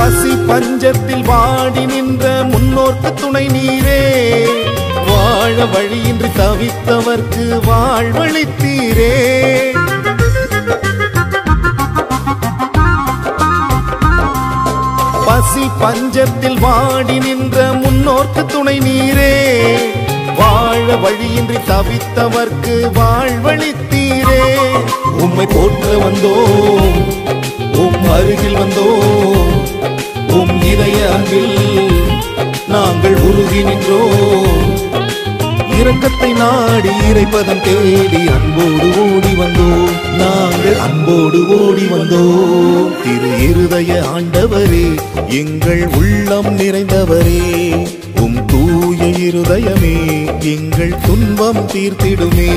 பசி பஞ்சத்தில் வாடி நின்ற முன்னோர்க்கு துணை நீரே, வாழ வழியின்றி தவித்தவர்க்கு வாழ்வளித்தீரே. பசி பஞ்சத்தில் வாடி நின்ற முன்னோர்க்கு துணை நீரே, வாழ வழியின்றி தவித்தவர்க்கு வாழ்வளித்தீரே. உம்மை போற்ற வந்தோம், உம் அருகில் வந்தோம், உம் இதய அன்பில் நாங்கள் உருகி நின்றோம். இரக்கத்தை நாடி இறைப்பதம் தேடி அன்போடு ஓடி வந்தோம், நாங்கள் அன்போடு ஓடி வந்தோம். திரு இருதய ஆண்டவரே, எங்கள் உள்ளம் நிறைந்தவரே, உம் தூய இருதயமே எங்கள் துன்பம் தீர்த்திடுமே.